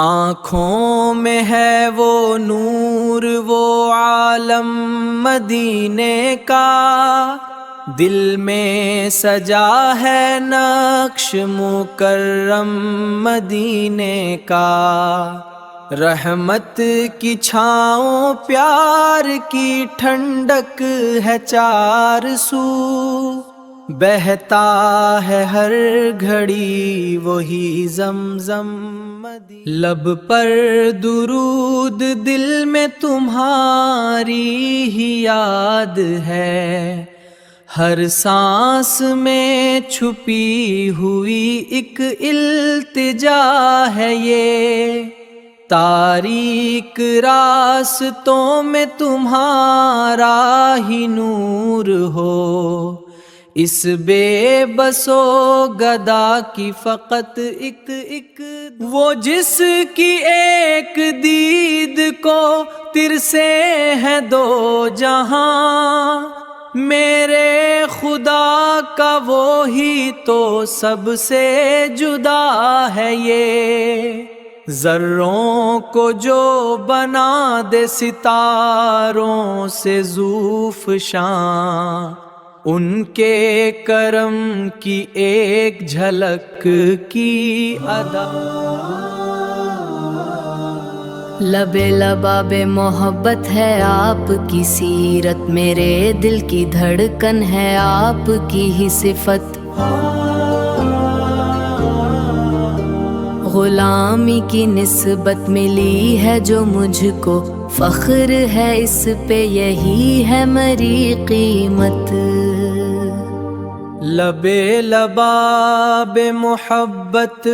آنکھوں میں ہے وہ نور وہ عالم مدینے کا، دل میں سجا ہے نقش مکرم مدینے کا۔ رحمت کی چھاؤں پیار کی ٹھنڈک ہے چار سو، بہتا ہے ہر گھڑی وہی زمزم مدینہ۔ لب پر درود دل میں تمہاری ہی یاد ہے، ہر سانس میں چھپی ہوئی ایک التجا ہے یہ۔ تاریک راستوں میں تمہارا ہی نور ہو، اس بے بسو گدا کی فقط ایک وہ جس کی ایک دید کو ترسے ہیں دو جہاں، میرے خدا کا وہی تو سب سے جدا ہے یہ۔ ذروں کو جو بنا دے ستاروں سے زوفشاں، ان کے کرم کی ایک جھلک کی ادا۔ لبے لباب محبت ہے آپ کی سیرت، میرے دل کی دھڑکن ہے آپ کی ہی صفت۔ غلامی کی نسبت ملی ہے جو مجھ کو، فخر ہے اس پہ یہی ہے میری قیمت۔ لبے لباب محبت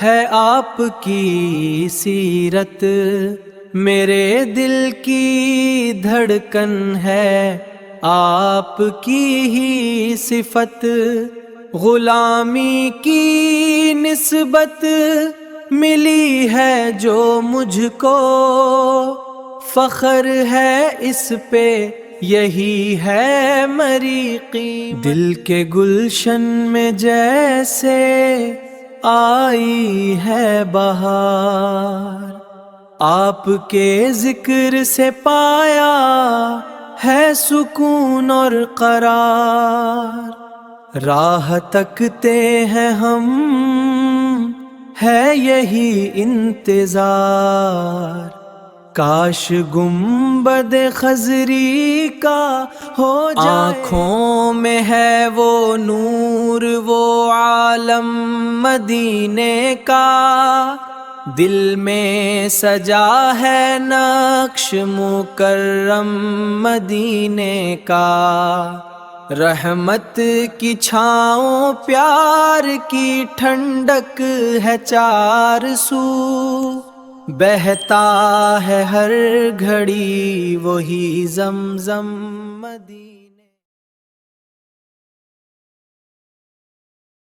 ہے آپ کی سیرت، میرے دل کی دھڑکن ہے آپ کی ہی صفت۔ غلامی کی نسبت ملی ہے جو مجھ کو، فخر ہے اس پہ یہی ہے میری قیمت۔ دل کے گلشن میں جیسے آئی ہے بہار، آپ کے ذکر سے پایا ہے سکون اور قرار۔ راہ تکتے ہیں ہم ہے یہی انتظار، کاش گنبد خضری کا ہو جائے۔ آنکھوں میں ہے وہ نور وہ عالم مدینے کا، دل میں سجا ہے نقش مکرم مدینے کا۔ رحمت کی چھاؤں پیار کی ٹھنڈک ہے چار سو، بہتا ہے ہر گھڑی وہی زمزم مدینہ۔